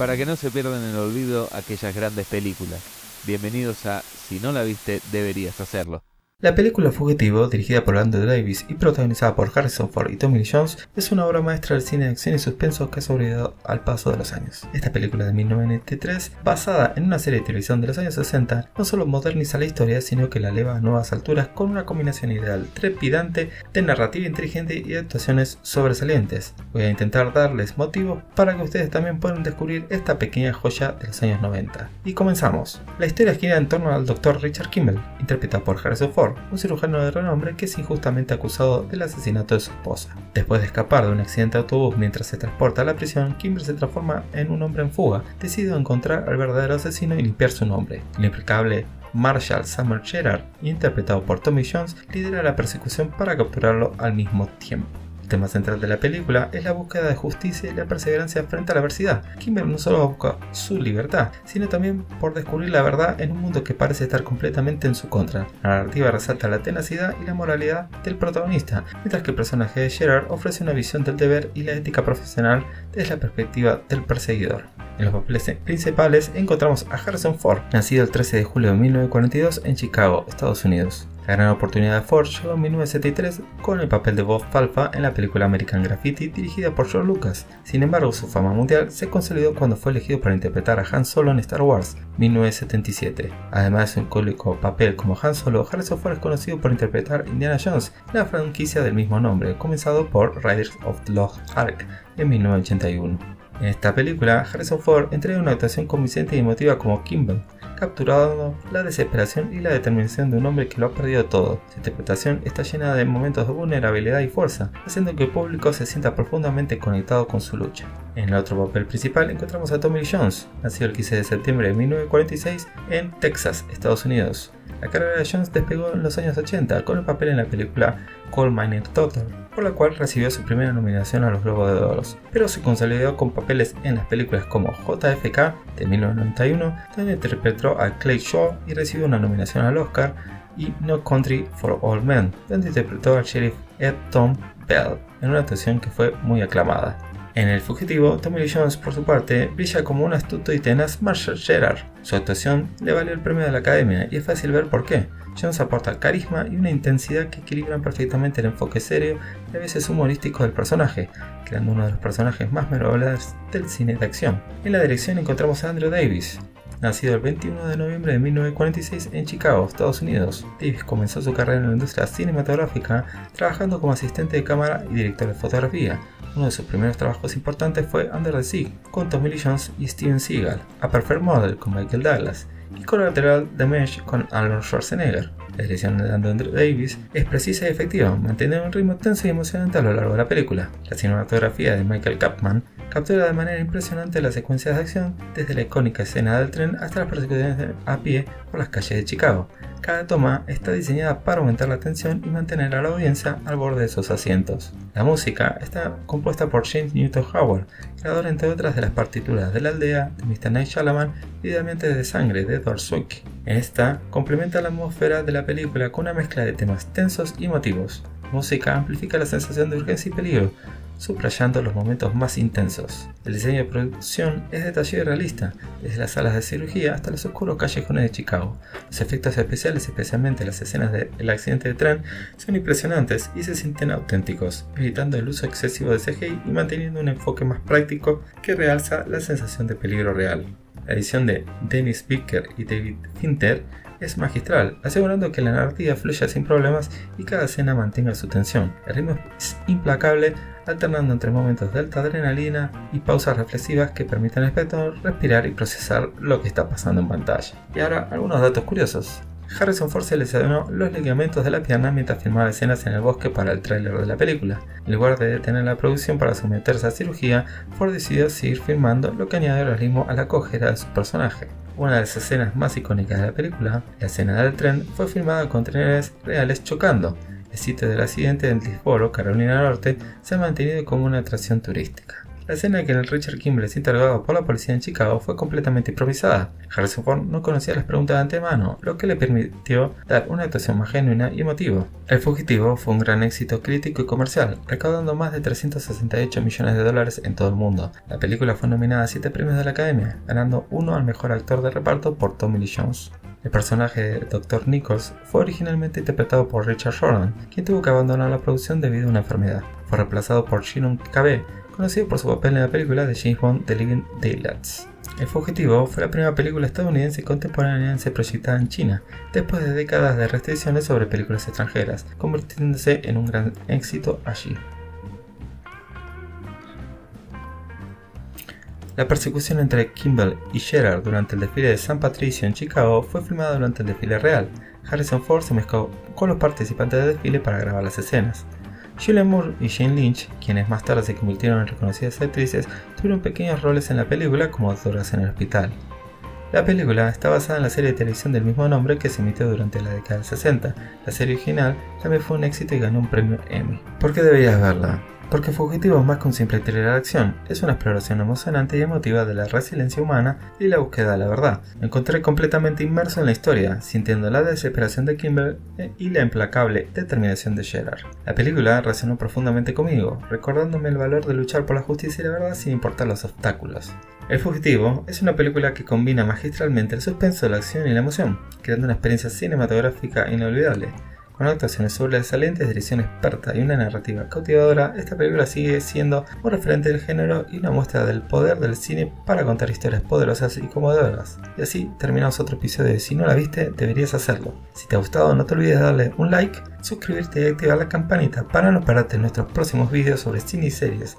para que no se pierdan en el olvido aquellas grandes películas. Bienvenidos a Si no la viste, deberías hacerlo. La película Fugitivo, dirigida por Andrew Davis y protagonizada por Harrison Ford y Tommy Lee Jones, es una obra maestra del cine de acción y suspenso que ha sobrevivido al paso de los años. Esta película de 1993, basada en una serie de televisión de los años 60, no solo moderniza la historia, sino que la eleva a nuevas alturas con una combinación ideal, trepidante, de narrativa inteligente y de actuaciones sobresalientes. Voy a intentar darles motivos para que ustedes también puedan descubrir esta pequeña joya de los años 90. Y comenzamos. La historia gira en torno al Dr. Richard Kimball, interpretado por Harrison Ford, un cirujano de renombre que es injustamente acusado del asesinato de su esposa. Después de escapar de un accidente de autobús mientras se transporta a la prisión, Kimball se transforma en un hombre en fuga, decidido a encontrar al verdadero asesino y limpiar su nombre. El impecable Marshall Summer Gerard, interpretado por Tommy Jones, lidera la persecución para capturarlo al mismo tiempo. El tema central de la película es la búsqueda de justicia y la perseverancia frente a la adversidad. Kimball no solo busca su libertad, sino también por descubrir la verdad en un mundo que parece estar completamente en su contra. La narrativa resalta la tenacidad y la moralidad del protagonista, mientras que el personaje de Gerard ofrece una visión del deber y la ética profesional desde la perspectiva del perseguidor. En los papeles principales encontramos a Harrison Ford, nacido el 13 de julio de 1942 en Chicago, Estados Unidos. La gran oportunidad de Ford llegó en 1973 con el papel de Bob Falfa en la película American Graffiti dirigida por George Lucas. Sin embargo, su fama mundial se consolidó cuando fue elegido para interpretar a Han Solo en Star Wars, 1977. Además de su icónico papel como Han Solo, Harrison Ford es conocido por interpretar Indiana Jones en la franquicia del mismo nombre, comenzado por Raiders of the Lost Ark en 1981. En esta película, Harrison Ford entrega una actuación convincente y emotiva como Kimball, capturando la desesperación y la determinación de un hombre que lo ha perdido todo. Su interpretación está llena de momentos de vulnerabilidad y fuerza, haciendo que el público se sienta profundamente conectado con su lucha. En el otro papel principal encontramos a Tommy Lee Jones, nacido el 15 de septiembre de 1946 en Texas, Estados Unidos. La carrera de Jones despegó en los años 80 con el papel en la película Coal Miner Daughter, por la cual recibió su primera nominación a los Globos de Oro, pero se consolidó con papeles en las películas como JFK de 1991, donde interpretó a Clay Shaw y recibió una nominación al Oscar, y No Country for Old Men, donde interpretó al sheriff Ed Tom Bell, en una actuación que fue muy aclamada. En El Fugitivo, Tommy Lee Jones, por su parte, brilla como un astuto y tenaz Marshall Gerard. Su actuación le valió el premio de la Academia y es fácil ver por qué. Jones aporta carisma y una intensidad que equilibran perfectamente el enfoque serio y a veces humorístico del personaje, creando uno de los personajes más memorables del cine de acción. En la dirección encontramos a Andrew Davis. Nacido el 21 de noviembre de 1946 en Chicago, Estados Unidos, Davis comenzó su carrera en la industria cinematográfica trabajando como asistente de cámara y director de fotografía. Uno de sus primeros trabajos importantes fue Under the Sea, con Tommy Lee Jones y Steven Seagal, A Perfect Model con Michael Douglas, y Collateral Damage con Arnold Schwarzenegger. La dirección de Andrew Davis es precisa y efectiva, manteniendo un ritmo tenso y emocionante a lo largo de la película. La cinematografía de Michael Kampman captura de manera impresionante las secuencias de acción, desde la icónica escena del tren hasta las persecuciones a pie por las calles de Chicago. Cada toma está diseñada para aumentar la tensión y mantener a la audiencia al borde de sus asientos. La música está compuesta por James Newton Howard, creador entre otras de las partituras de La Aldea, de Mr. Night Shyamalan y de Diamantes de Sangre de Edward Zwick. En esta, complementa la atmósfera de la película con una mezcla de temas tensos y emotivos. La música amplifica la sensación de urgencia y peligro, subrayando los momentos más intensos. El diseño de producción es detallado y realista, desde las salas de cirugía hasta los oscuros callejones de Chicago. Los efectos especiales, especialmente las escenas del accidente de tren, son impresionantes y se sienten auténticos, evitando el uso excesivo de CGI y manteniendo un enfoque más práctico que realza la sensación de peligro real. La edición de Dennis Bicker y David Fincher es magistral, asegurando que la narrativa fluya sin problemas y cada escena mantenga su tensión. El ritmo es implacable, alternando entre momentos de alta adrenalina y pausas reflexivas que permiten al espectador respirar y procesar lo que está pasando en pantalla. Y ahora, algunos datos curiosos. Harrison Ford se lesionó los ligamentos de la pierna mientras filmaba escenas en el bosque para el tráiler de la película. En lugar de detener la producción para someterse a cirugía, Ford decidió seguir filmando, lo que añadió realismo a la cojera de su personaje. Una de las escenas más icónicas de la película, la escena del tren, fue filmada con trenes reales chocando. El sitio del accidente en Hillsborough, Carolina del Norte, se ha mantenido como una atracción turística. La escena en que el Richard Kimball es interrogado por la policía en Chicago fue completamente improvisada. Harrison Ford no conocía las preguntas de antemano, lo que le permitió dar una actuación más genuina y emotiva. El Fugitivo fue un gran éxito crítico y comercial, recaudando más de 368 millones de dólares en todo el mundo. La película fue nominada a 7 premios de la Academia, ganando uno al mejor actor de reparto por Tommy Lee Jones. El personaje de Dr. Nichols fue originalmente interpretado por Richard Jordan, quien tuvo que abandonar la producción debido a una enfermedad. Fue reemplazado por Shinon Kabe, conocido por su papel en la película de James Bond The Living Daylights. El Fugitivo fue la primera película estadounidense contemporánea en ser proyectada en China, después de décadas de restricciones sobre películas extranjeras, convirtiéndose en un gran éxito allí. La persecución entre Kimball y Gerard durante el desfile de San Patricio en Chicago fue filmada durante el desfile real. Harrison Ford se mezcló con los participantes del desfile para grabar las escenas. Julianne Moore y Jane Lynch, quienes más tarde se convirtieron en reconocidas actrices, tuvieron pequeños roles en la película como doctoras en el hospital. La película está basada en la serie de televisión del mismo nombre que se emitió durante la década del 60. La serie original también fue un éxito y ganó un premio Emmy. ¿Por qué deberías verla? Porque Fugitivo es más que un simple thriller de acción, es una exploración emocionante y emotiva de la resiliencia humana y la búsqueda de la verdad. Me encontré completamente inmerso en la historia, sintiendo la desesperación de Kimball y la implacable determinación de Gerard. La película resonó profundamente conmigo, recordándome el valor de luchar por la justicia y la verdad sin importar los obstáculos. El Fugitivo es una película que combina magistralmente el suspenso, la acción y la emoción, creando una experiencia cinematográfica inolvidable. Con actuaciones sobresalientes, dirección experta y una narrativa cautivadora, esta película sigue siendo un referente del género y una muestra del poder del cine para contar historias poderosas y conmovedoras. Y así terminamos otro episodio de Si no la viste, deberías hacerlo. Si te ha gustado, no te olvides de darle un like, suscribirte y activar la campanita para no perderte nuestros próximos vídeos sobre cine y series.